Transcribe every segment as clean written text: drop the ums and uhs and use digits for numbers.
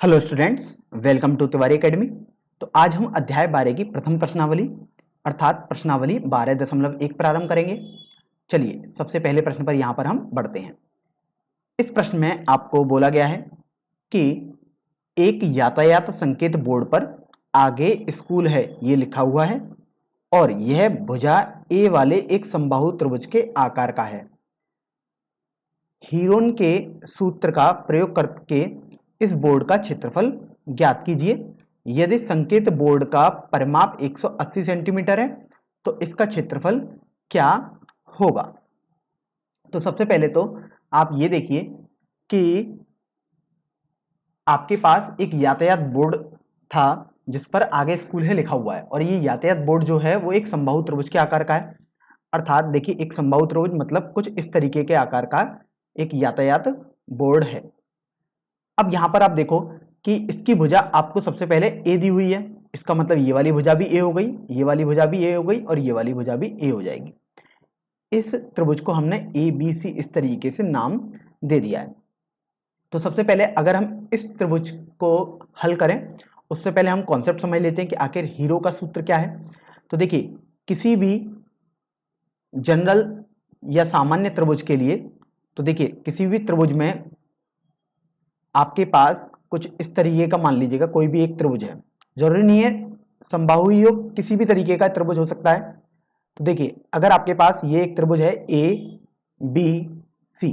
Hello students, welcome to Tiwari academy. तो आज हम अध्याय 12 की प्रथम प्रश्नावली अर्थात प्रश्नावली 12.1 प्रारंभ करेंगे। चलिए सबसे पहले प्रश्न पर यहाँ पर हम बढ़ते हैं। इस प्रश्न में आपको बोला गया है कि एक यातायात संकेत बोर्ड पर आगे स्कूल है ये लिखा हुआ है और यह भुजा ए वाले एक समबाहु त्रिभुज के आकार का है। हीरोन के सूत्र का प्रयोग करके इस बोर्ड का क्षेत्रफल ज्ञात कीजिए। यदि संकेत बोर्ड का परिमाप 180 सेंटीमीटर है तो इसका क्षेत्रफल क्या होगा। तो सबसे पहले तो आप ये देखिए कि आपके पास एक यातायात बोर्ड था जिस पर आगे स्कूल है लिखा हुआ है और ये यातायात बोर्ड जो है वो एक समबाहु त्रिभुज के आकार का है। अर्थात देखिए एक समबाहु त्रिभुज मतलब कुछ इस तरीके के आकार का एक यातायात बोर्ड है। अब यहां पर आप देखो कि इसकी भुजा आपको सबसे पहले ए दी हुई है, इसका मतलब ये वाली भुजा भी ए हो गई, ये वाली भुजा भी ए हो गई और ये वाली भुजा भी ए हो जाएगी। इस त्रिभुज को हमने ए बी सी इस तरीके से नाम दे दिया है। तो सबसे पहले अगर हम इस त्रिभुज को हल करें उससे पहले हम कॉन्सेप्ट समझ लेते हैं कि आखिर हीरो का सूत्र क्या है। तो देखिए किसी भी जनरल या सामान्य त्रिभुज के लिए, तो देखिए किसी भी त्रिभुज में आपके पास कुछ इस तरीके का मान लीजिएगा कोई भी एक त्रिभुज है, जरूरी नहीं है समबाहु ही हो, किसी भी तरीके का त्रिभुज हो सकता है। तो देखिए अगर आपके पास ये एक त्रिभुज है ए बी सी,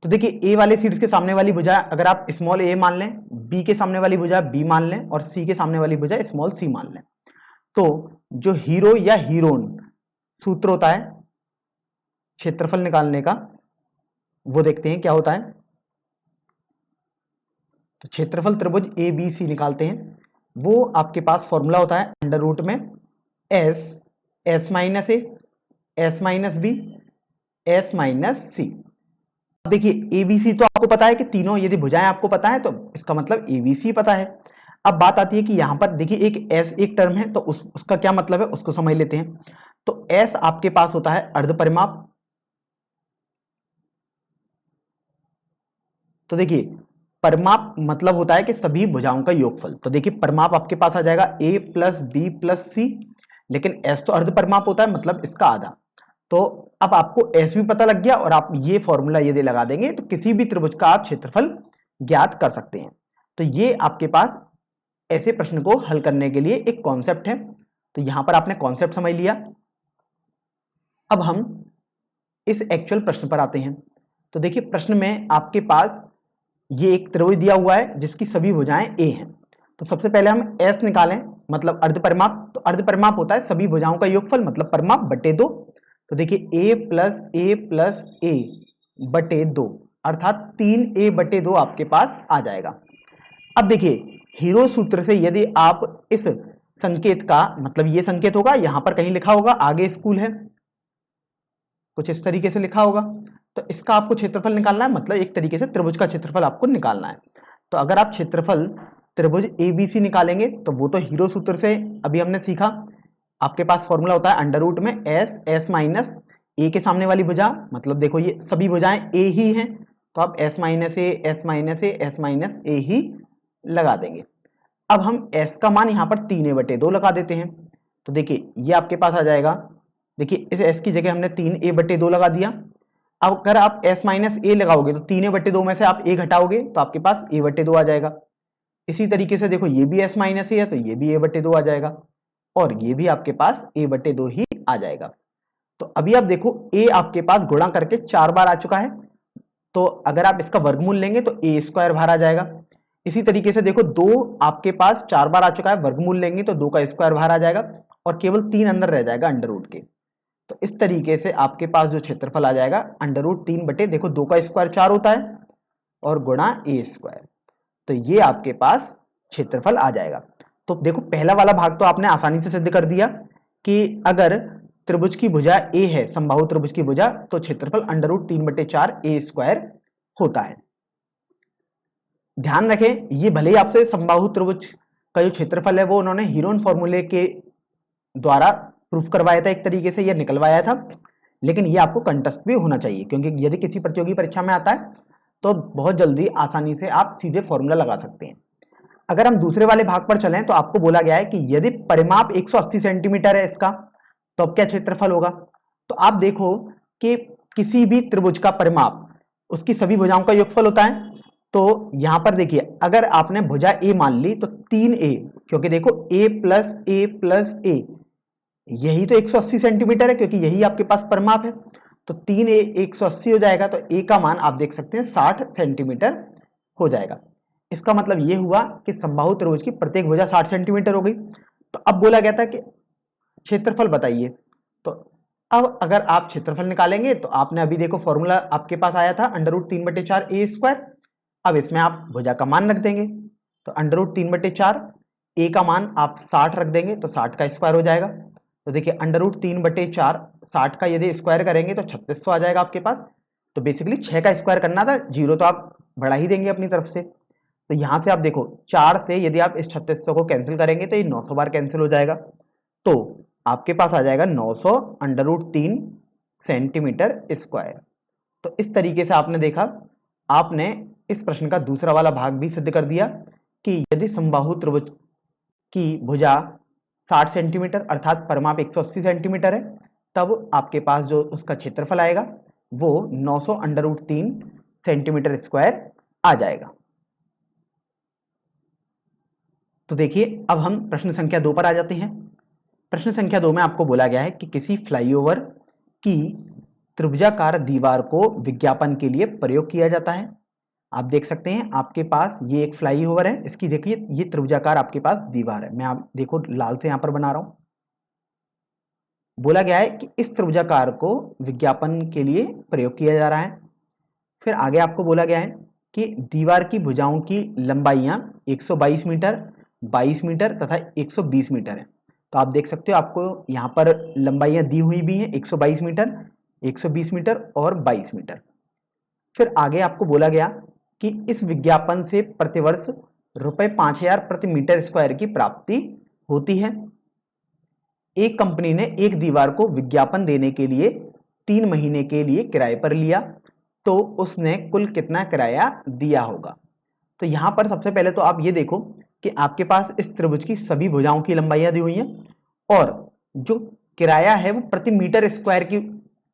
तो देखिए ए वाले सीड्स के सामने वाली भुजा अगर आप स्मॉल ए मान लें, बी के सामने वाली भुजा बी मान लें और सी के सामने वाली भुजा स्मॉल सी मान लें, तो जो हीरो या हीरोन सूत्र होता है क्षेत्रफल निकालने का वो देखते हैं क्या होता है। तो क्षेत्रफल त्रिभुज ए बी सी निकालते हैं, वो आपके पास फॉर्मूला होता है अंडर रूट में S S minus A S minus B S minus C. अब देखिए एबीसी तो आपको पता है कि तीनों यदि भुजाएं आपको पता है तो इसका मतलब एबीसी पता है। अब बात आती है कि यहां पर देखिए एक एस एक टर्म है तो उसका क्या मतलब है उसको समझ लेते हैं। तो एस आपके पास होता है अर्ध परिमाप। तो देखिए परिमाप मतलब होता है कि सभी भुजाओं का योगफल। तो देखिए परिमाप आपके पास आ जाएगा ए प्लस बी प्लस सी, लेकिन एस तो अर्ध परिमाप होता है मतलब इसका आधा। तो अब आपको एस भी पता लग गया और आप ये फॉर्मूला यदि लगा देंगे तो किसी भी त्रिभुज का आप क्षेत्रफल ज्ञात कर सकते हैं। तो ये आपके पास ऐसे प्रश्न को हल करने के लिए एक कॉन्सेप्ट है। तो यहां पर आपने कॉन्सेप्ट समझ लिया। अब हम इस एक्चुअल प्रश्न पर आते हैं। तो देखिए प्रश्न में आपके पास ये एक त्रिभुज दिया हुआ है जिसकी सभी भुजाएं ए हैं। तो सबसे पहले हम एस निकालें मतलब अर्ध परिमाप। तो अर्ध परिमाप होता है सभी भुजाओं का योगफल मतलब परिमाप बटे दो। तो देखिए ए प्लस ए बटे दो अर्थात 3a बटे दो आपके पास आ जाएगा। अब देखिए हीरो सूत्र से यदि आप इस संकेत का मतलब ये संकेत होगा, यहां पर कहीं लिखा होगा आगे स्कूल है, कुछ इस तरीके से लिखा होगा, तो इसका आपको क्षेत्रफल निकालना है, मतलब एक तरीके से त्रिभुज का क्षेत्रफल आपको निकालना है। तो अगर आप क्षेत्रफल त्रिभुज एबीसी निकालेंगे तो वो तो हीरो सूत्र से अभी हमने सीखा, आपके पास फॉर्मूला होता है अंडर रूट में एस एस माइनस ए के सामने वाली भुजा, मतलब देखो ये सभी भुजाएं ए ही हैं तो आप S minus A S minus A S minus A ही लगा देंगे। अब हम एस का मान यहाँ पर 3a/2 लगा देते हैं। तो देखिए ये आपके पास आ जाएगा, देखिए इस एस की जगह हमने 3a/2 लगा दिया। अब अगर आप s माइनस ए लगाओगे तो 3a/2 में से आप a घटाओगे तो आपके पास a/2 आ जाएगा। इसी तरीके से देखो ये भी s माइनस ए है तो ये भी a/2 आ जाएगा और ये भी आपके पास a/2 ही आ जाएगा। तो अभी आप देखो a आपके पास गुणा करके 4 बार आ चुका है, तो अगर आप इसका वर्गमूल लेंगे तो a स्क्वायर बाहर आ जाएगा। इसी तरीके से देखो 2 आपके पास 4 बार आ चुका है, वर्गमूल लेंगे तो 2 का स्क्वायर बाहर आ जाएगा और केवल 3 अंदर रह जाएगा अंडर रूट के। तो इस तरीके से आपके पास जो क्षेत्रफल आ जाएगा अंडर रूट 3 बटे देखो 2 का स्क्वायर 4 होता है और गुणा ए स्क्वायर, तो ये आपके पास क्षेत्रफल आ जाएगा। तो देखो पहला वाला भाग तो आपने आसानी से सिद्ध कर दिया कि अगर त्रिभुज की भुजा ए है, समबाहु त्रिभुज की भुजा, तो क्षेत्रफल अंडर रूट 3/4 ए स्क्वायर होता है। ध्यान रखें ये भले ही आपसे समबाहु त्रिभुज का जो क्षेत्रफल है वो उन्होंने हीरोन फॉर्मूले के द्वारा प्रूफ करवाया था, एक तरीके से यह निकलवाया था, लेकिन ये आपको कंटस्ट भी होना चाहिए क्योंकि यदि किसी प्रतियोगी परीक्षा में आता है तो बहुत जल्दी आसानी से आप सीधे फॉर्मूला लगा सकते हैं। अगर हम दूसरे वाले भाग पर चलें तो आपको बोला गया है कि यदि परिमाप 180 सेंटीमीटर है इसका, तो अब क्या क्षेत्रफल होगा। तो आप देखो कि किसी भी त्रिभुज का परिमाप उसकी सभी भुजाओं का योगफल होता है। तो यहां पर देखिए, अगर आपने भुजा ए मान ली तो 3a, क्योंकि देखो a प्लस a यही तो 180 सेंटीमीटर है, क्योंकि यही आपके पास परिमाप है। तो 3a 180 हो जाएगा, तो a का मान आप देख सकते हैं 60 सेंटीमीटर हो जाएगा। इसका मतलब ये हुआ कि समबाहु त्रिभुज की प्रत्येक भुजा 60 सेंटीमीटर हो गई। तो अब बोला गया था कि क्षेत्रफल बताइए। तो अब अगर आप क्षेत्रफल निकालेंगे तो आपने अभी देखो फॉर्मूला आपके पास आया था √3/4 a²। अब इसमें आप भुजा का मान रख देंगे, तो √3/4 a का मान आप 60 रख देंगे तो 60 का स्क्वायर हो जाएगा। तो देखिए √3/4 60 का यदि स्क्वायर करेंगे तो 3600 आ जाएगा आपके पास। तो बेसिकली 6 का स्क्वायर करना था, जीरो तो आप बढ़ा ही देंगे अपनी तरफ से। तो यहां से आप देखो 4 से यदि आप इस 3600 को कैंसिल करेंगे तो ये 900 बार कैंसिल हो जाएगा। तो आपके पास आ जाएगा 900 √3 सेंटीमीटर स्क्वायर। तो इस तरीके से आपने देखा, आपने इस प्रश्न का दूसरा वाला भाग भी सिद्ध कर दिया कि यदि समबाहु त्रिभुज की भुजा 60 सेंटीमीटर अर्थात परिमाप 180 सेंटीमीटर है, तब आपके पास जो उसका क्षेत्रफल आएगा वो 900 √3 सेंटीमीटर स्क्वायर आ जाएगा। तो देखिए अब हम प्रश्न संख्या 2 पर आ जाते हैं। प्रश्न संख्या 2 में आपको बोला गया है कि किसी फ्लाईओवर की त्रिभुजाकार दीवार को विज्ञापन के लिए प्रयोग किया जाता है। आप देख सकते हैं आपके पास ये एक फ्लाईओवर है, इसकी देखिए ये त्रिभुजाकार आपके पास दीवार है। मैं आप देखो लाल से यहां पर बना रहा हूं। बोला गया है कि इस त्रिभुजाकार को विज्ञापन के लिए प्रयोग किया जा रहा है। फिर आगे आपको बोला गया है कि दीवार की भुजाओं की लंबाइयां 122 मीटर, 22 मीटर तथा 120 मीटर है। तो आप देख सकते हो आपको यहाँ पर लंबाइयां दी हुई भी हैं 122 मीटर, 120 मीटर और 22 मीटर। फिर आगे आपको बोला गया कि इस विज्ञापन से प्रतिवर्ष ₹5000 प्रति मीटर स्क्वायर की प्राप्ति होती है। एक कंपनी ने एक दीवार को विज्ञापन देने के लिए 3 महीने के लिए किराए पर लिया, तो उसने कुल कितना किराया दिया होगा। तो यहां पर सबसे पहले तो आप ये देखो कि आपके पास इस त्रिभुज की सभी भुजाओं की लंबाइयां दी हुई हैं और जो किराया है वो प्रति मीटर स्क्वायर की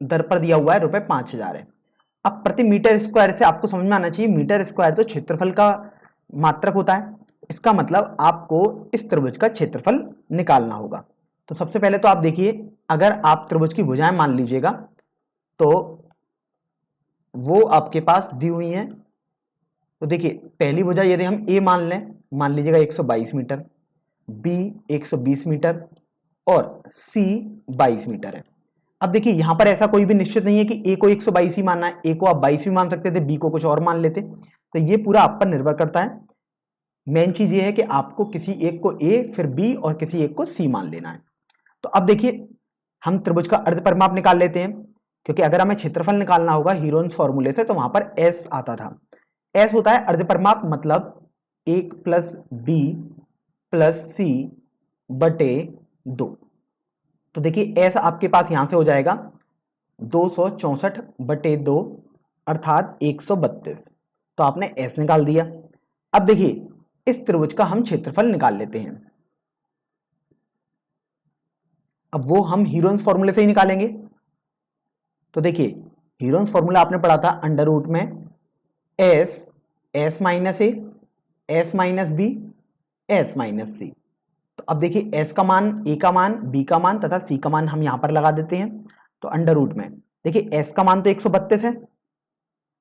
दर पर दिया हुआ है, ₹5000 है। अब प्रति मीटर स्क्वायर से आपको समझ में आना चाहिए, मीटर स्क्वायर तो क्षेत्रफल का मात्रक होता है। इसका मतलब आपको इस त्रिभुज का क्षेत्रफल निकालना होगा। तो सबसे पहले तो आप देखिए, अगर आप त्रिभुज की भुजाएं मान लीजिएगा तो वो आपके पास दी हुई हैं। तो देखिए पहली भुजा यदि हम ए मान लें, मान लीजिएगा 122 मीटर, बी 120 मीटर और सी 22 मीटर है। अब देखिए यहां पर ऐसा कोई भी निश्चित नहीं है कि ए को 122 ही मानना है, ए को आप 22 भी मान सकते थे, बी को कुछ और मान लेते। तो ये पूरा आप पर निर्भर करता है। मेन चीज ये है कि आपको किसी एक को ए फिर बी और किसी एक को सी मान लेना है। तो अब देखिए हम त्रिभुज का अर्ध परिमाप निकाल लेते हैं, क्योंकि अगर हमें क्षेत्रफल निकालना होगा हीरोन्स फॉर्मूले से तो वहां पर एस आता था। एस होता है अर्ध परिमाप, मतलब 1 + b + c बटे 2। तो देखिए एस आपके पास यहां से हो जाएगा 264/2 अर्थात 132। तो आपने एस निकाल दिया। अब देखिए इस त्रिभुज का हम क्षेत्रफल निकाल लेते हैं। अब वो हम हीरोन्स फॉर्मूले से ही निकालेंगे। तो देखिए हीरोन्स फॉर्मूला आपने पढ़ा था अंडर रूट में S, S minus A, S minus B, S minus C. तो अब देखिए एस का मान, ए का मान, बी का मान तथा सी का मान हम यहां पर लगा देते हैं। तो अंडर रूट में देखिए एस का मान तो 132 है।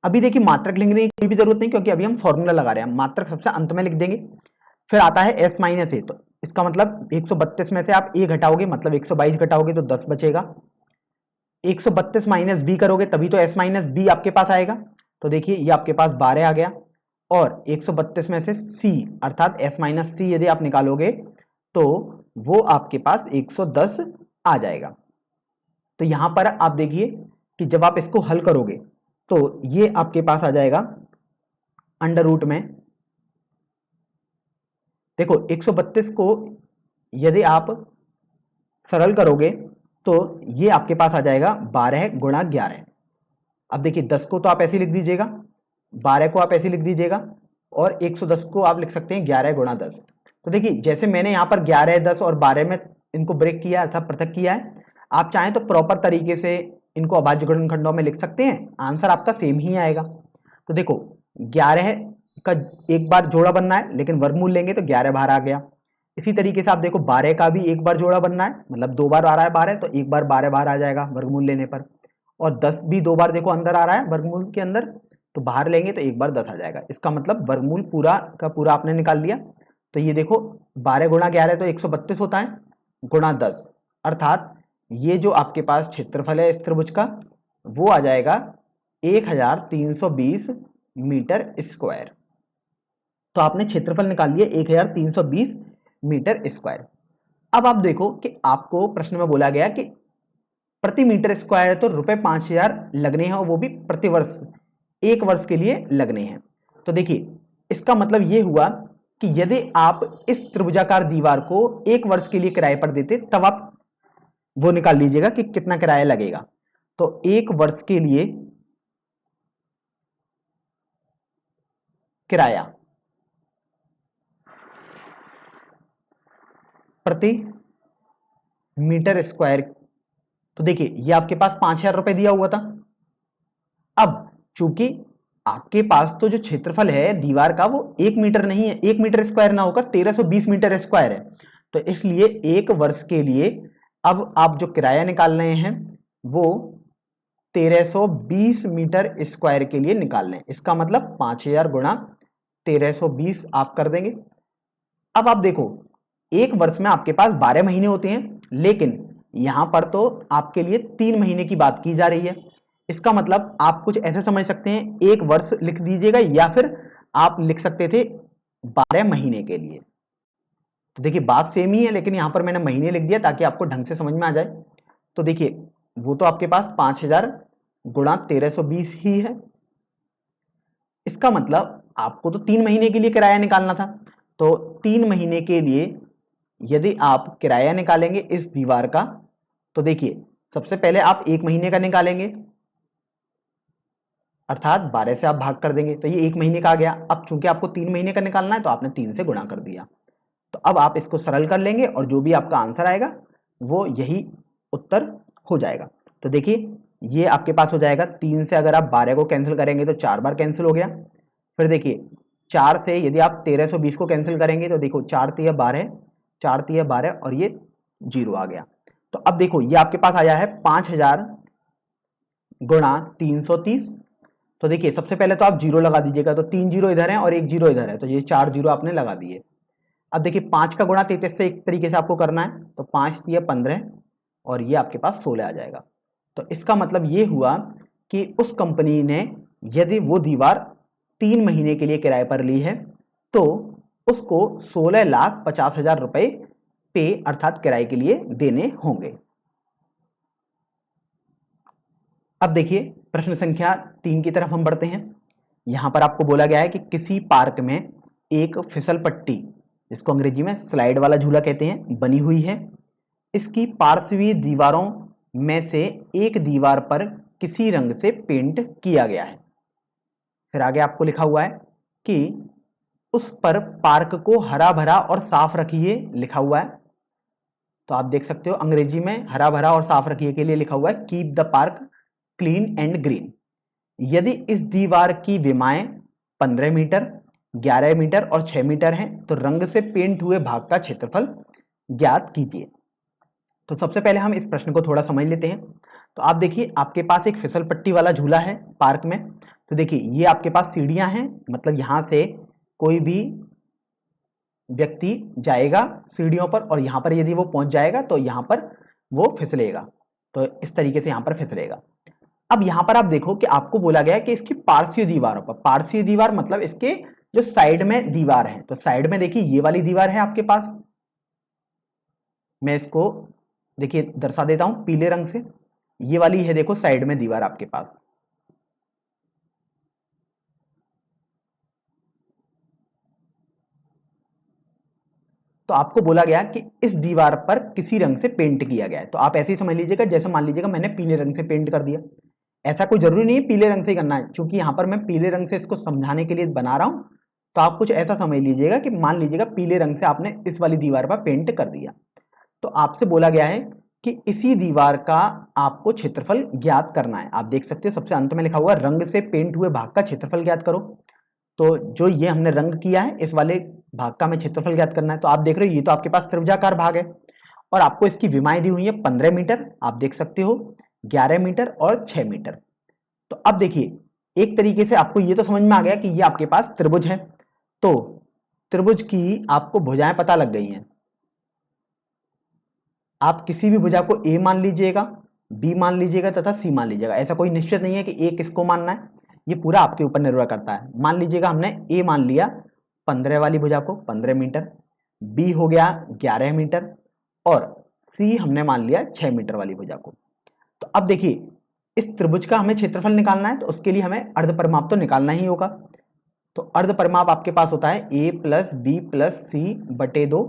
अभी देखिए मात्रक लिखने की कोई भी जरूरत नहीं, क्योंकि अभी हम फॉर्मूला लगा रहे हैं, मात्रक सबसे अंत में लिख देंगे। फिर आता है एस माइनस ए, तो इसका मतलब 132 में से आप ए घटाओगे, मतलब 122 घटाओगे तो 10 बचेगा। 132 माइनस बी करोगे तभी तो एस माइनस बी आपके पास आएगा। तो देखिए ये आपके पास 12 आ गया। और 132 में से सी अर्थात एस माइनस सी यदि आप निकालोगे तो वो आपके पास 110 आ जाएगा। तो यहां पर आप देखिए कि जब आप इसको हल करोगे तो ये आपके पास आ जाएगा अंडर रूट में, देखो 132 को यदि आप सरल करोगे तो ये आपके पास आ जाएगा 12 गुणा 11। अब देखिए 10 को तो आप ऐसे लिख दीजिएगा, 12 को आप ऐसे लिख दीजिएगा और 110 को आप लिख सकते हैं 11 गुणा 10। तो देखिए जैसे मैंने यहाँ पर 11, 10 और 12 में इनको ब्रेक किया अर्थात पृथक किया है, आप चाहें तो प्रॉपर तरीके से इनको अभाज्य गुणनखंडों में लिख सकते हैं, आंसर आपका सेम ही आएगा। तो देखो 11 का एक बार जोड़ा बनना है, लेकिन वर्गमूल लेंगे तो 11 बाहर आ गया। इसी तरीके से आप देखो 12 का भी एक बार जोड़ा बनना है, मतलब 2 बार आ रहा है 12, तो एक बार 12 बाहर आ जाएगा वर्गमूल लेने पर। और 10 भी 2 बार देखो अंदर आ रहा है वर्गमूल के अंदर, तो बाहर लेंगे तो एक बार 10 आ जाएगा। इसका मतलब वर्गमूल पूरा का पूरा आपने निकाल लिया। तो ये देखो 12 गुणा 11 तो 132 होता है, गुणा 10, अर्थात ये जो आपके पास क्षेत्रफल है इस त्रिभुज का वो आ जाएगा 1320 मीटर स्क्वायर। तो आपने क्षेत्रफल निकाल लिया 1320 मीटर स्क्वायर। अब आप देखो कि आपको प्रश्न में बोला गया कि प्रति मीटर स्क्वायर तो रुपए 5000 लगने हैं, और वो भी प्रतिवर्ष, एक वर्ष के लिए लगने हैं। तो देखिए इसका मतलब ये हुआ कि यदि आप इस त्रिभुजाकार दीवार को एक वर्ष के लिए किराए पर देते, तब आप वो निकाल लीजिएगा कि कितना किराया लगेगा। तो एक वर्ष के लिए किराया प्रति मीटर स्क्वायर, तो देखिए ये आपके पास 5000 रुपए दिया हुआ था। अब चूंकि आपके पास तो जो क्षेत्रफल है दीवार का वो 1 मीटर नहीं है, 1 मीटर स्क्वायर ना होकर 1320 मीटर स्क्वायर है, तो इसलिए एक वर्ष के लिए अब आप जो किराया निकाल रहे हैं वो 1320 मीटर स्क्वायर के लिए निकाल लें। इसका मतलब 5000 गुणा 1320 आप कर देंगे। अब आप देखो एक वर्ष में आपके पास 12 महीने होते हैं, लेकिन यहां पर तो आपके लिए 3 महीने की बात की जा रही है। इसका मतलब आप कुछ ऐसे समझ सकते हैं, एक वर्ष लिख दीजिएगा या फिर आप लिख सकते थे 12 महीने के लिए। तो देखिए बात सेम ही है, लेकिन यहां पर मैंने महीने लिख दिया ताकि आपको ढंग से समझ में आ जाए। तो देखिए वो तो आपके पास 5000 गुणा 1320 ही है। इसका मतलब आपको तो 3 महीने के लिए किराया निकालना था, तो 3 महीने के लिए यदि आप किराया निकालेंगे इस दीवार का, तो देखिए सबसे पहले आप 1 महीने का निकालेंगे, अर्थात 12 से आप भाग कर देंगे, तो ये 1 महीने का आ गया। अब चूंकि आपको 3 महीने का निकालना है तो आपने 3 से गुणा कर दिया। तो अब आप इसको सरल कर लेंगे और जो भी आपका आंसर आएगा वो यही उत्तर हो जाएगा। तो देखिए ये आपके पास हो जाएगा 3 से अगर आप 12 को कैंसिल करेंगे तो 4 बार कैंसिल हो गया। फिर देखिए 4 से यदि आप 1320 को कैंसिल करेंगे तो देखो 4 तिया 12, 4 तिया 12 और ये 0 आ गया। तो अब देखो ये आपके पास आया है 5000 गुणा 330। तो देखिए सबसे पहले तो आप 0 लगा दीजिएगा, तो 3 0 इधर है और 1 0 इधर है, तो ये 4 0 आपने लगा दिए। अब देखिए 5 का गुणा 33 से एक तरीके से आपको करना है, तो 5 तिया 15 और ये आपके पास 16 आ जाएगा। तो इसका मतलब ये हुआ कि उस कंपनी ने यदि वो दीवार 3 महीने के लिए किराए पर ली है तो उसको 16,50,000 रुपए पे अर्थात किराए के लिए देने होंगे। अब देखिए प्रश्न संख्या 3 की तरफ हम बढ़ते हैं। यहां पर आपको बोला गया है कि किसी पार्क में एक फिसल पट्टी, जिसको अंग्रेजी में स्लाइड वाला झूला कहते हैं, बनी हुई है। इसकी पार्श्वीय दीवारों में से एक दीवार पर किसी रंग से पेंट किया गया है। फिर आगे आपको लिखा हुआ है कि उस पर पार्क को हरा भरा और साफ रखिए लिखा हुआ है। तो आप देख सकते हो अंग्रेजी में हरा भरा और साफ रखिए के लिए लिखा हुआ है keep the park clean and green. यदि इस दीवार की विमाएं 15 मीटर, 11 मीटर और 6 मीटर हैं तो रंग से पेंट हुए भाग का क्षेत्रफल ज्ञात कीजिए। तो सबसे पहले हम इस प्रश्न को थोड़ा समझ लेते हैं। तो आप देखिए आपके पास एक फिसल पट्टी वाला झूला है पार्क में। तो देखिए ये आपके पास सीढ़ियां हैं, मतलब यहां से कोई भी व्यक्ति जाएगा सीढ़ियों पर और यहां पर यदि वो पहुंच जाएगा तो यहां पर वो फिसलेगा। तो इस तरीके से यहां पर फिसलेगा। अब यहां पर आप देखो कि आपको बोला गया है कि इसकी पार्श्वीय दीवारों पर, पार्श्वीय दीवार मतलब इसके जो साइड में दीवार है, तो साइड में देखिए ये वाली दीवार है आपके पास, मैं इसको देखिए दर्शा देता हूं पीले रंग से, ये वाली है देखो साइड में दीवार आपके पास। तो आपको बोला गया कि इस दीवार पर किसी रंग से पेंट किया गया है। तो आप ऐसे ही समझ लीजिएगा जैसे मान लीजिएगा मैंने पीले रंग से पेंट कर दिया। ऐसा कोई जरूरी नहीं है पीले रंग से ही करना है, क्योंकि यहां पर मैं पीले रंग से इसको समझाने के लिए बना रहा हूं, तो आप कुछ ऐसा समझ लीजिएगा कि मान लीजिएगा पीले रंग से आपने इस वाली दीवार पर पेंट कर दिया, तो आपसे बोला गया है कि इसी दीवार का आपको क्षेत्रफल ज्ञात करना है। आप देख सकते हो सबसे अंत में लिखा हुआ रंग से पेंट हुए भाग का क्षेत्रफल ज्ञात करो। तो जो ये हमने रंग किया है इस वाले भाग का हमें क्षेत्रफल ज्ञात करना है। तो आप देख रहे हो ये तो आपके पास त्रिभुजाकार भाग है और आपको इसकी विमाएं दी हुई है 15 मीटर, आप देख सकते हो 11 मीटर और 6 मीटर। तो अब देखिए एक तरीके से आपको ये तो समझ में आ गया कि ये आपके पास त्रिभुज है। तो त्रिभुज की आपको भुजाएं पता लग गई हैं। आप किसी भी भुजा को ए मान लीजिएगा, बी मान लीजिएगा तथा सी मान लीजिएगा। ऐसा कोई निश्चित नहीं है कि ए किसको मानना है, ये पूरा आपके ऊपर निर्भर करता है। मान लीजिएगा हमने ए मान लिया 15 वाली भुजा को 15 मीटर, बी हो गया 11 मीटर और सी हमने मान लिया 6 मीटर वाली भुजा को। तो अब देखिए इस त्रिभुज का हमें क्षेत्रफल निकालना है, तो उसके लिए हमें अर्धपरिमाप तो निकालना ही होगा। तो अर्धपरिमाप आपके पास होता है ए प्लस बी प्लस सी बटे 2,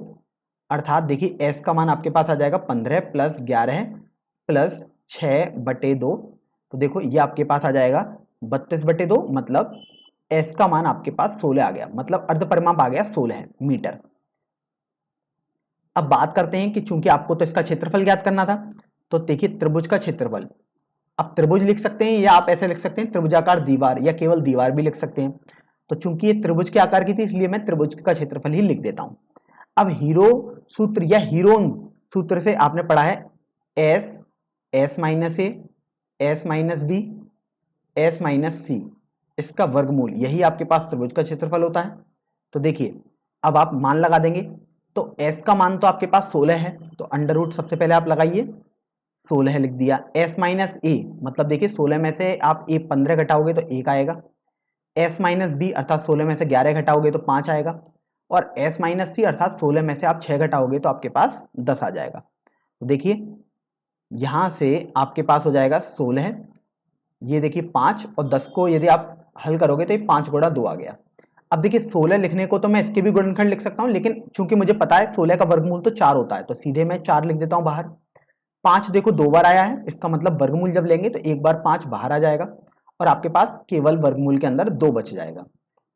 अर्थात देखिए एस का मान आपके पास आ जाएगा 15 प्लस 11 प्लस 6 बटे 2। तो देखो ये आपके पास आ जाएगा 32 बटे 2, मतलब एस का मान आपके पास 16 आ गया, मतलब अर्धपरिमाप आ गया 16 मीटर। अब बात करते हैं कि चूंकि आपको तो इसका क्षेत्रफल ज्ञात करना था, तो देखिए त्रिभुज का क्षेत्रफल, आप त्रिभुज लिख सकते हैं या आप ऐसे लिख सकते हैं त्रिभुजाकार दीवार, या केवल दीवार भी लिख सकते हैं। तो चूंकि ये त्रिभुज के आकार की थी इसलिए मैं त्रिभुज का क्षेत्रफल ही लिख देता हूं। अब हीरो सूत्र या हीरोन सूत्र से आपने पढ़ा है S, S minus A, S minus B, S minus C, इसका वर्गमूल, यही आपके पास त्रिभुज का क्षेत्रफल होता है। तो देखिए अब आप मान लगा देंगे, तो एस का मान तो आपके पास 16 है, तो अंडर रूट सबसे पहले आप लगाइए, 16 लिख दिया। एस माइनस ए मतलब देखिए 16 में से आप ए 15 घटाओगे तो 1 आएगा। एस माइनस बी अर्थात 16 में से 11 घटाओगे तो 5 आएगा। और एस माइनस सी अर्थात 16 में से आप 6 घटाओगे तो आपके पास 10 आ जाएगा। तो देखिए यहां से आपके पास हो जाएगा 16, ये देखिए 5 और 10 को यदि आप हल करोगे तो ये 5 गुणा 2 आ गया। अब देखिए 16 लिखने को तो मैं इसके भी गुणनखंड लिख सकता हूं, लेकिन चूंकि मुझे पता है 16 का वर्गमूल तो 4 होता है, तो सीधे मैं 4 लिख देता हूं बाहर। 5 देखो 2 बार आया है, इसका मतलब वर्गमूल जब लेंगे तो एक बार 5 बाहर आ जाएगा और आपके पास केवल वर्गमूल के अंदर 2 बच जाएगा।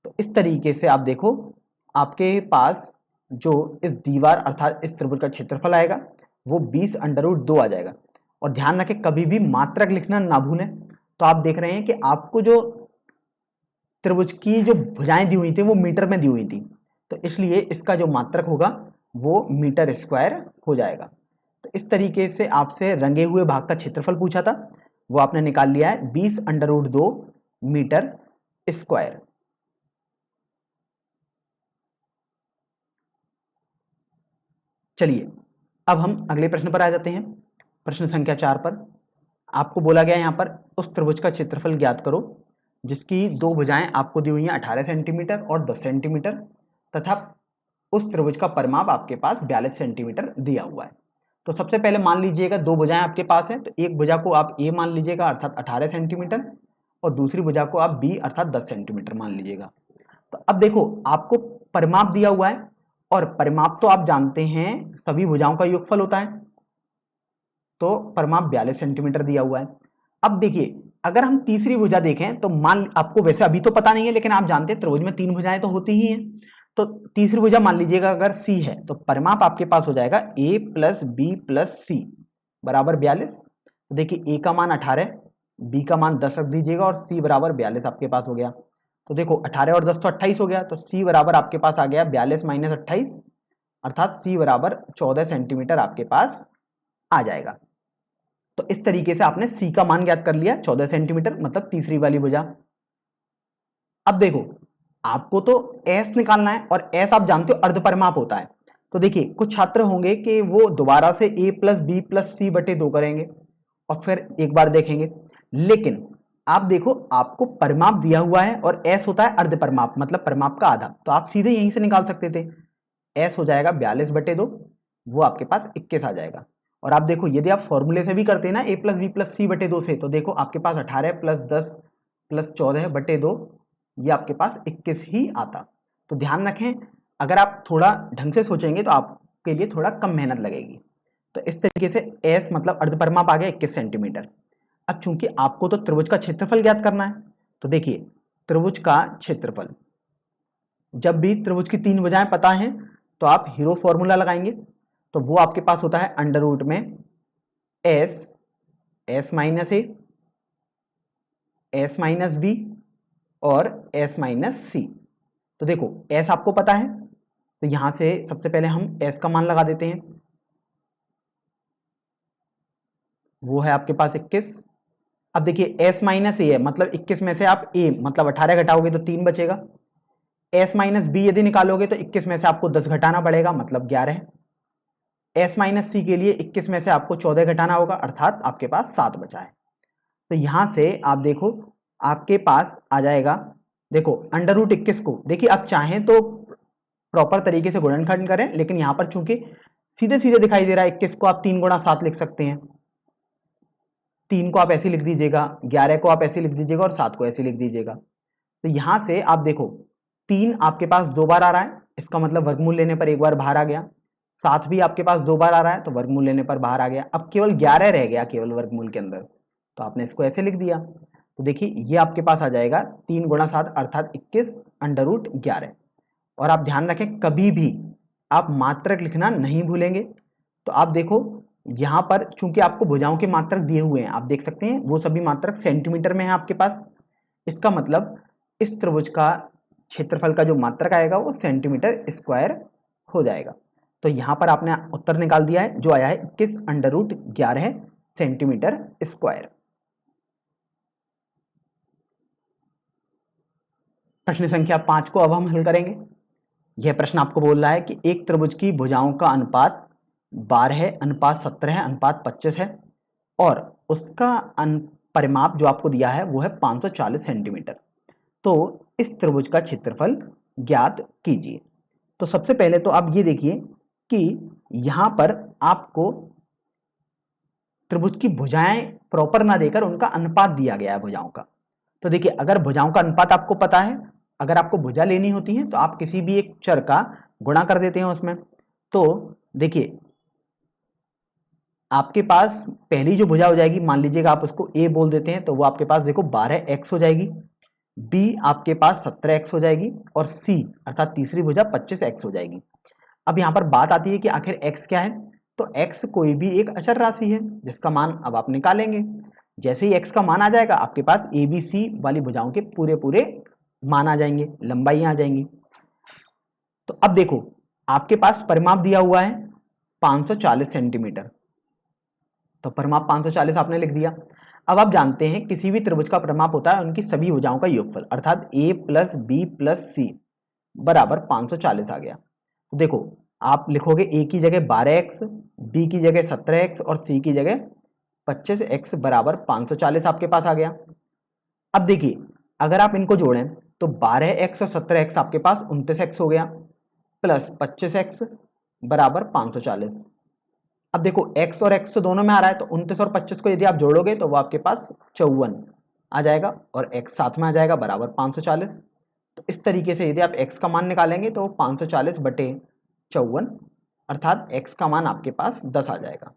तो इस तरीके से आप देखो आपके पास जो इस दीवार अर्थात इस त्रिभुज का क्षेत्रफल आएगा वो 20 अंडर रूट 2 आ जाएगा। और ध्यान रखें कभी भी मात्रक लिखना ना भूलें। तो आप देख रहे हैं कि आपको जो त्रिभुज की जो भुजाएं दी हुई थी वो मीटर में दी हुई थी, तो इसलिए इसका जो मात्रक होगा वो मीटर स्क्वायर हो जाएगा। तो इस तरीके से आपसे रंगे हुए भाग का क्षेत्रफल पूछा था, वो आपने निकाल लिया है 20 अंडर रूट 2 मीटर स्क्वायर। चलिए अब हम अगले प्रश्न पर आ जाते हैं। प्रश्न संख्या 4 पर आपको बोला गया यहाँ पर उस त्रिभुज का क्षेत्रफल ज्ञात करो जिसकी दो भुजाएं आपको दी हुई हैं 18 सेंटीमीटर और 10 सेंटीमीटर तथा उस त्रिभुज का परिमाप आपके पास 42 सेंटीमीटर दिया हुआ है। तो सबसे पहले मान लीजिएगा दो भुजाएं आपके पास है, तो एक भुजा को आप ए मान लीजिएगा अर्थात 18 सेंटीमीटर और दूसरी भुजा को आप बी अर्थात 10 सेंटीमीटर मान लीजिएगा। तो अब देखो आपको परिमाप दिया हुआ है और परिमाप तो आप जानते हैं सभी भुजाओं का योगफल होता है, तो परिमाप 42 सेंटीमीटर दिया हुआ है। अब देखिए अगर हम तीसरी भुजा देखें तो मान आपको वैसे अभी तो पता नहीं है लेकिन आप जानते हैं त्रिभुज में 3 भुजाएं तो होती ही हैं। तो तीसरी भुजा मान लीजिएगा अगर सी है तो परिमाप आपके पास हो जाएगा ए प्लस बी प्लस सी बराबर 42। तो देखिए ए का मान 18, बी का मान 10 रख दीजिएगा और सी बराबर 42 आपके पास हो गया। तो देखो 18 और 10 तो 28 हो गया, तो सी बराबर आपके पास आ गया 42 माइनस 28 अर्थात सी बराबर 14 सेंटीमीटर आपके पास आ जाएगा। तो इस तरीके से आपने सी का मान ज्ञात कर लिया 14 सेंटीमीटर, मतलब तीसरी वाली भुजा। अब देखो आपको तो एस निकालना है और एस आप जानते हो अर्धपरिमाप होता है। तो देखिए कुछ छात्र होंगे कि वो दोबारा से ए प्लस बी प्लस सी बटे 2 करेंगे और फिर एक बार देखेंगे, लेकिन आप देखो आपको परिमाप दिया हुआ है और एस होता है अर्धपरिमाप मतलब परिमाप का आधा, तो आप सीधे यहीं से निकाल सकते थे। एस हो जाएगा 42 बटे 2, वो आपके पास 21 आ जाएगा। और आप देखो यदि आप फॉर्मूले से भी करते हैं ना ए प्लस बी प्लस सी बटे 2 से, तो देखो आपके पास 18 प्लस 10 प्लस 14 बटे 2, ये आपके पास 21 ही आता। तो ध्यान रखें अगर आप थोड़ा ढंग से सोचेंगे तो आपके लिए थोड़ा कम मेहनत लगेगी। तो इस तरीके से एस मतलब अर्धपरिमाप आ गया 21 सेंटीमीटर। अब चूंकि आपको तो त्रिभुज का क्षेत्रफल ज्ञात करना है, तो देखिए त्रिभुज का क्षेत्रफल जब भी त्रिभुज की तीन भुजाएं पता हैं तो आप हीरो फॉर्मूला लगाएंगे, तो वो आपके पास होता है अंडर रूट में S, S minus A, S minus B और एस माइनस सी। तो देखो एस आपको पता है, तो यहां से सबसे पहले हम एस का मान लगा देते हैं, वो है आपके पास 21। अब देखिए एस माइनस ए है, मतलब 21 में से आप ए मतलब 18 घटाओगे तो 3 बचेगा। एस माइनस बी यदि निकालोगे तो 21 में से आपको 10 घटाना पड़ेगा, मतलब 11। एस माइनस सी के लिए 21 में से आपको 14 घटाना होगा, अर्थात आपके पास 7 बचा है। तो यहां से आप देखो आपके पास आ जाएगा, देखो अंडर रूट 21 को देखिए आप चाहें तो प्रॉपर तरीके से गुणनखंड करें, लेकिन यहां पर चूंकि सीधे सीधे दिखाई दे रहा है 21 को आप 3 गुणा 7 लिख सकते हैं। 3 को आप ऐसे लिख दीजिएगा, 11 को आप ऐसे लिख दीजिएगा और 7 को ऐसे लिख दीजिएगा। तो यहां से आप देखो 3 आपके पास 2 बार आ रहा है, इसका मतलब वर्गमूल लेने पर एक बार बाहर आ गया। 7 भी आपके पास 2 बार आ रहा है, तो वर्गमूल लेने पर बाहर आ गया। अब केवल 11 रह गया केवल वर्गमूल के अंदर, तो आपने इसको ऐसे लिख दिया। तो देखिए ये आपके पास आ जाएगा 3 गुणा 7 अर्थात 21 अंडर रूट 11। और आप ध्यान रखें कभी भी आप मात्रक लिखना नहीं भूलेंगे। तो आप देखो यहां पर चूंकि आपको भुजाओं के मात्रक दिए हुए हैं, आप देख सकते हैं वो सभी मात्रक सेंटीमीटर में है आपके पास। इसका मतलब इस त्रिभुज का क्षेत्रफल का जो मात्रक आएगा वो सेंटीमीटर स्क्वायर हो जाएगा। तो यहां पर आपने उत्तर निकाल दिया है, जो आया है 21 अंडर रूट 11 सेंटीमीटर स्क्वायर। प्रश्न संख्या 5 को अब हम हल करेंगे। यह प्रश्न आपको बोल रहा है कि एक त्रिभुज की भुजाओं का अनुपात 12 है, अनुपात 17 है, अनुपात 25 है और उसका परिमाप जो आपको दिया है वो है 540 सेंटीमीटर। तो इस त्रिभुज का क्षेत्रफल ज्ञात कीजिए। तो सबसे पहले तो आप ये देखिए कि यहां पर आपको त्रिभुज की भुजाएं प्रॉपर ना देकर उनका अनुपात दिया गया है भुजाओं का। तो देखिए अगर भुजाओं का अनुपात आपको पता है, अगर आपको भुजा लेनी होती है तो आप किसी भी एक चर का गुणा कर देते हैं उसमें। तो देखिए आपके पास पहली जो भुजा हो जाएगी, मान लीजिएगा आप उसको ए बोल देते हैं, तो वो आपके पास देखो 12x हो जाएगी, बी आपके पास 17x हो जाएगी और सी अर्थात तीसरी भुजा 25x हो जाएगी। अब यहां पर बात आती है कि आखिर x क्या है, तो x कोई भी एक अचर राशि है जिसका मान अब आप निकालेंगे। जैसे ही x का मान आ जाएगा आपके पास ए बी सी वाली भुजाओं के पूरे पूरे मान आ जाएंगे, लंबाई आ जाएंगी। तो अब देखो आपके पास परिमाप दिया हुआ है 540 सेंटीमीटर, तो परिमाप 540 आपने लिख दिया। अब आप जानते हैं किसी भी त्रिभुज का परिमाप होता है उनकी सभी भुजाओं का योगफल, अर्थात a प्लस बी प्लस सी बराबर 540 आ गया। तो देखो आप लिखोगे a की जगह 12x, b की जगह 17x और c की जगह 25x बराबर 540 आपके पास आ गया। अब देखिए अगर आप इनको जोड़ें तो 12x और 17x आपके पास 29x हो गया, प्लस 25x बराबर 540। अब देखो x और x तो दोनों में आ रहा है, तो 29 और 25 को यदि आप जोड़ोगे तो वो आपके पास 54 आ जाएगा और x साथ में आ जाएगा बराबर 540। तो इस तरीके से यदि आप x का मान निकालेंगे तो 540 बटे 54 अर्थात x का मान आपके पास 10 आ जाएगा।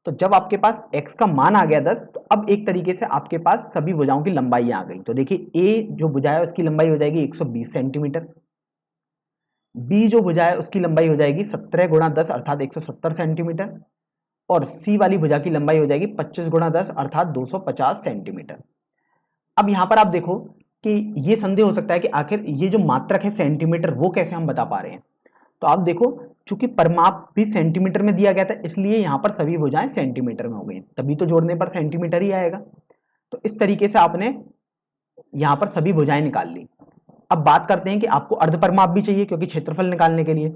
तो जब आपके पास x का मान आ गया 10, तो अब एक तरीके से आपके पास सभी भुजाओं की लंबाई आ गई। तो देखिए a जो भुजा है उसकी लंबाई हो जाएगी 120 सेंटीमीटर, b जो भुजा है उसकी लंबाई हो जाएगी 17 गुणा 10 अर्थात 170 सेंटीमीटर और सी वाली भुजा की लंबाई हो जाएगी 25 गुणा 10 अर्थात 250 सेंटीमीटर। अब यहां पर आप देखो कि ये संदेह हो सकता है कि आखिर ये जो मात्रक है सेंटीमीटर वो कैसे हम बता पा रहे हैं। तो आप देखो चूंकि परिमाप भी सेंटीमीटर में दिया गया था इसलिए यहां पर सभी भुजाएं सेंटीमीटर में हो गई, तभी तो जोड़ने पर सेंटीमीटर ही आएगा। तो इस तरीके से आपने यहां पर सभी भुजाएं निकाल ली। अब बात करते हैं कि आपको अर्ध परिमाप भी चाहिए क्योंकि क्षेत्रफल निकालने के लिए।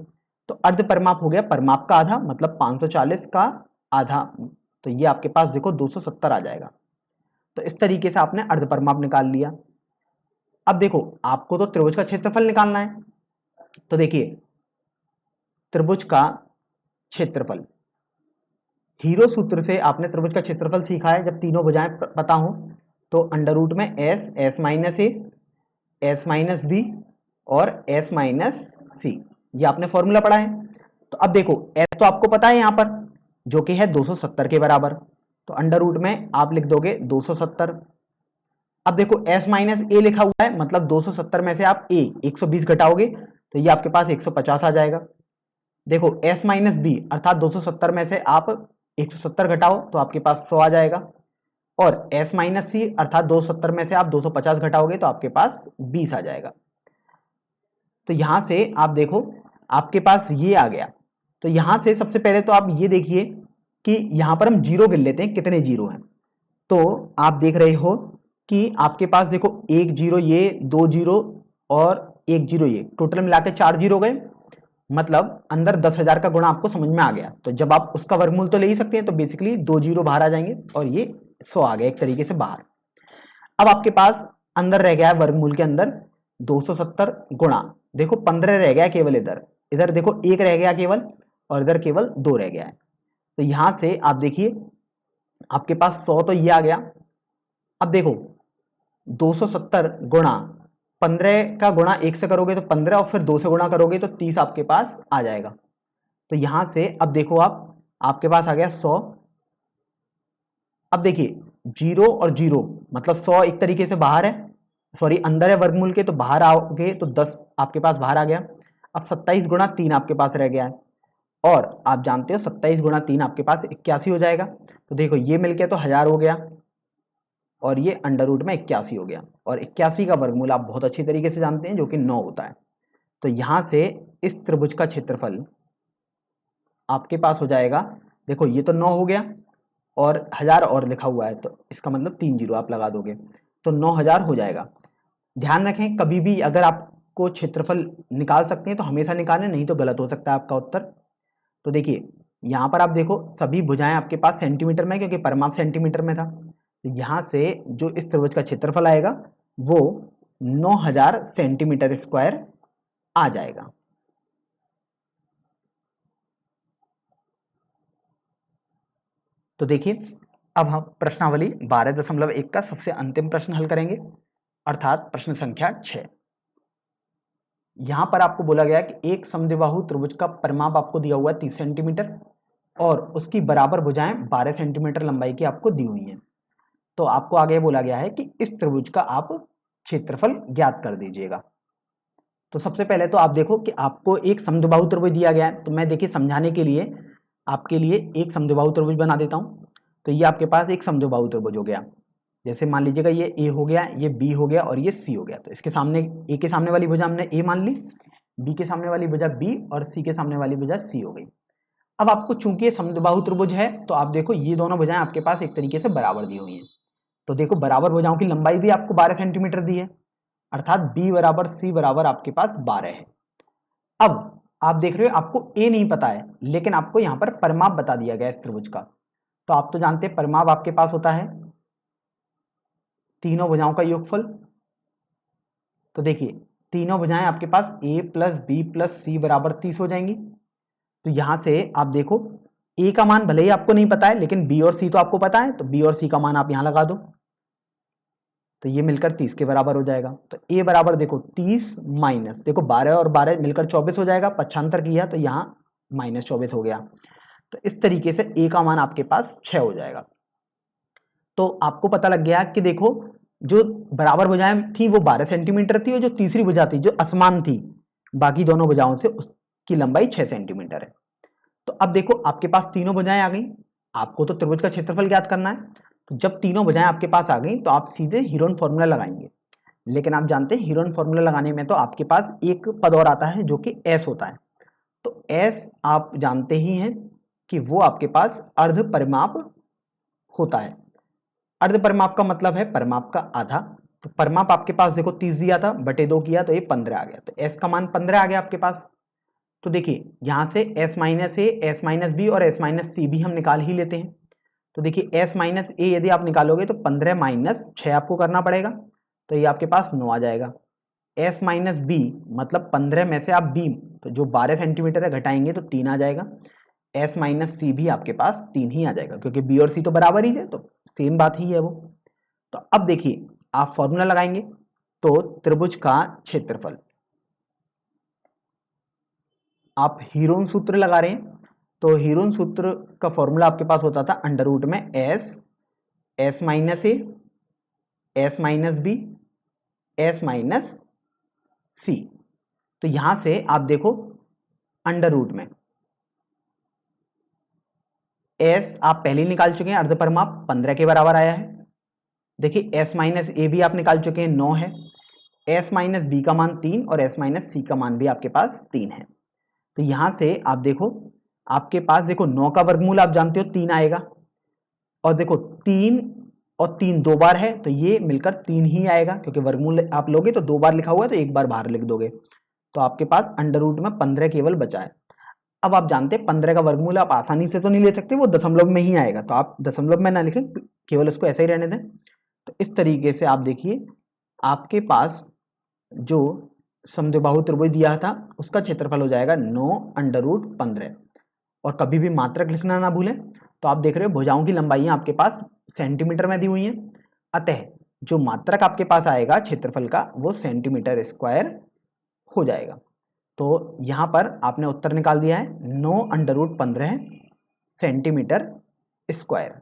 तो अर्ध परिमाप हो गया परिमाप का आधा, मतलब 540 का आधा, तो ये आपके पास देखो 270 आ जाएगा। तो इस तरीके से आपने अर्ध परिमाप निकाल लिया। अब देखो आपको तो त्रिभुज का क्षेत्रफल निकालना है, तो देखिए त्रिभुज का क्षेत्रफल हीरो सूत्र से आपने त्रिभुज का क्षेत्रफल सीखा है। जब तीनों भुजाएं पता हो तो अंडर रूट में S, S minus A, S minus B और एस माइनस सी, ये आपने फॉर्मूला पढ़ा है। तो अब देखो एस तो आपको पता है यहां पर जो कि है 270 के बराबर, तो अंडर रूट में आप लिख दोगे 270। अब देखो s माइनस ए लिखा हुआ है, मतलब 270 में से आप a 120 घटाओगे तो ये आपके पास 150 आ जाएगा। देखो s माइनस बी अर्थात 270 में से आप 170 घटाओ तो आपके पास 100 आ जाएगा, और s माइनस सी अर्थात 270 में से आप 250 घटाओगे तो आपके पास 20 आ जाएगा। तो यहां से आप देखो आपके पास ये आ गया। तो यहां से सबसे पहले तो आप ये देखिए कि यहां पर हम जीरो गिन लेते हैं, कितने जीरो हैं। तो आप देख रहे हो कि आपके पास देखो एक जीरो ये, दो जीरो और एक जीरो ये, टोटल मिला के 4 जीरो गए, मतलब अंदर 10,000 का गुणा आपको समझ में आ गया। तो जब आप उसका वर्गमूल तो ले ही सकते हैं, तो बेसिकली 2 जीरो बाहर आ जाएंगे और ये 100 आ गया एक तरीके से बाहर। अब आपके पास अंदर रह गया है वर्गमूल के अंदर 270 गुणा, देखो 15 रह गया केवल, इधर इधर देखो 1 रह गया केवल, और इधर केवल 2 रह गया है। तो यहां से आप देखिए आपके पास 100 तो ये आ गया। अब देखो 270 गुणा 15 का गुणा 1 से करोगे तो 15, और फिर 2 से गुणा करोगे तो 30 आपके पास आ जाएगा। तो यहां से अब देखो आपके पास आ गया 100। अब देखिए जीरो और जीरो मतलब 100 एक तरीके से बाहर है, सॉरी अंदर है वर्गमूल के, तो बाहर आओगे तो 10 आपके पास बाहर आ गया। अब 27 गुणा 3 आपके पास रह गया है, और आप जानते हो 27 गुणा 3 आपके पास 81 हो जाएगा। तो देखो ये मिलके तो 1000 हो गया, और ये अंडर रूट में 81 हो गया, और 81 का वर्गमूल आप बहुत अच्छी तरीके से जानते हैं जो कि 9 होता है। तो यहां से इस त्रिभुज का क्षेत्रफल आपके पास हो जाएगा, देखो ये तो 9 हो गया और 1000 और लिखा हुआ है, तो इसका मतलब 3 जीरो आप लगा दोगे तो 9000 हो जाएगा। ध्यान रखें कभी भी अगर आपको क्षेत्रफल निकाल सकते हैं तो हमेशा निकालें, नहीं तो गलत हो सकता है आपका उत्तर। तो देखिए यहाँ पर आप देखो सभी भुजाएं आपके पास सेंटीमीटर में, क्योंकि परिमाप सेंटीमीटर में था। तो यहाँ से जो इस त्रिभुज का क्षेत्रफल आएगा वो 9000 सेंटीमीटर स्क्वायर आ जाएगा। तो देखिए अब हम प्रश्नावली 12.1 का सबसे अंतिम प्रश्न हल करेंगे, अर्थात प्रश्न संख्या 6। यहां पर आपको बोला गया कि एक समद्विबाहु त्रिभुज का परिमाप आपको दिया हुआ है 30 सेंटीमीटर, और उसकी बराबर भुजाएं 12 सेंटीमीटर लंबाई की आपको दी हुई हैं। तो आपको आगे बोला गया है कि इस त्रिभुज का आप क्षेत्रफल ज्ञात कर दीजिएगा। तो सबसे पहले तो आप देखो कि आपको एक समद्विबाहु त्रिभुज दिया गया है, तो मैं देखिए समझाने के लिए आपके लिए एक समद्विबाहु त्रिभुज बना देता हूं। तो ये आपके पास एक समद्विबाहु त्रिभुज हो गया। जैसे मान लीजिएगा ये ए हो गया, ये बी हो गया और ये सी हो गया। तो इसके सामने ए के सामने वाली भुजा हमने ए मान ली, बी के सामने वाली भुजा बी और सी के सामने वाली भुजा सी हो गई। अब आपको चूंकि ये समद्विबाहु त्रिभुज है तो आप देखो ये दोनों भुजाएं आपके पास एक तरीके से बराबर दी हुई हैं। तो देखो बराबर भुजाओं की लंबाई भी आपको 12 सेंटीमीटर दी है, अर्थात बी बराबर सी बराबर आपके पास 12 है। अब आप देख रहे हो आपको ए नहीं पता है, लेकिन आपको यहाँ पर परिमाप बता दिया गया है इस त्रिभुज का। तो आप तो जानते हैं परिमाप आपके पास होता है तीनों भुजाओं का योगफल। तो देखिए तीनों भुजाएं आपके पास a प्लस बी प्लस सी बराबर 30 हो जाएंगी। तो यहां से आप देखो a का मान भले ही आपको नहीं पता है, लेकिन b और c तो आपको पता है, तो b और c का मान आप यहां लगा दो, तो ये मिलकर 30 के बराबर हो जाएगा। तो a बराबर देखो 30 माइनस देखो 12 और 12 मिलकर 24 हो जाएगा, पक्षांतर किया तो यहाँ माइनस 24 हो गया। तो इस तरीके से a का मान आपके पास 6 हो जाएगा। तो आपको पता लग गया कि देखो जो बराबर भुजाएं थी वो 12 सेंटीमीटर थी, और जो तीसरी भुजा थी जो असमान थी बाकी दोनों भुजाओं से, उसकी लंबाई 6 सेंटीमीटर है। तो अब देखो आपके पास तीनों भुजाएं आ गई, आपको तो त्रिभुज का क्षेत्रफल ज्ञात करना है। तो जब तीनों भुजाएं आपके पास आ गई तो आप सीधे हीरोन फॉर्मूला लगाएंगे। लेकिन आप जानते हैं हीरोन फॉर्मूला लगाने में तो आपके पास एक पद और आता है जो कि एस होता है। तो एस आप जानते ही हैं कि वो आपके पास अर्ध परिमाप होता है। अर्ध परिमाप का मतलब है परिमाप का आधा। तो परिमाप आपके पास देखो 30 दिया था, बटे 2 किया तो ये 15 आ गया, तो s का मान 15 आ गया आपके पास। तो देखिए यहां से s minus A, S minus B और s माइनस सी भी हम निकाल ही लेते हैं। तो देखिए s माइनस ए यदि आप निकालोगे तो 15 माइनस 6 आपको करना पड़ेगा, तो ये आपके पास 9 आ जाएगा। s माइनस बी मतलब 15 में से आप b तो जो 12 सेंटीमीटर है घटाएंगे तो 3 आ जाएगा। s माइनस सी भी आपके पास 3 ही आ जाएगा, क्योंकि b और c तो बराबर ही है, तो सेम बात ही है वो। तो अब देखिए आप फॉर्मूला लगाएंगे तो त्रिभुज का क्षेत्रफल, आप हीरोन सूत्र लगा रहे हैं, तो हीरोन सूत्र का फॉर्मूला आपके पास होता था अंडर रूट में S minus A, S minus B, S minus C. तो यहां से आप देखो अंडर रूट में एस आप पहले ही निकाल चुके हैं, अर्ध परिमाप 15 के बराबर आया है। देखिए एस माइनस ए भी आप निकाल चुके हैं, 9 है। एस माइनस बी का मान 3 और एस माइनस सी का मान भी आपके पास 3 है। तो यहां से आप देखो आपके पास देखो 9 का वर्गमूल आप जानते हो 3 आएगा, और देखो 3 और 3 दो बार है तो ये मिलकर 3 ही आएगा, क्योंकि वर्गमूल आप लोगे तो दो बार लिखा हुआ है तो एक बार बाहर लिख दोगे। तो आपके पास अंडर रूट में 15 केवल बचा है। अब आप जानते हैं 15 का वर्गमूल आप आसानी से तो नहीं ले सकते, वो दशमलव में ही आएगा, तो आप दशमलव में ना लिखें, केवल उसको ऐसे ही रहने दें। तो इस तरीके से आप देखिए आपके पास जो समद्विबाहु त्रिभुज दिया था उसका क्षेत्रफल हो जाएगा 9 अंडर रूट 15। और कभी भी मात्रक लिखना ना भूलें। तो आप देख रहे हो भुजाओं की लंबाइयां आपके पास सेंटीमीटर में दी हुई हैं, अतः जो मात्रक आपके पास आएगा क्षेत्रफल का वो सेंटीमीटर स्क्वायर हो जाएगा। तो यहां पर आपने उत्तर निकाल दिया है 9 अंडर रूट 15 सेंटीमीटर स्क्वायर।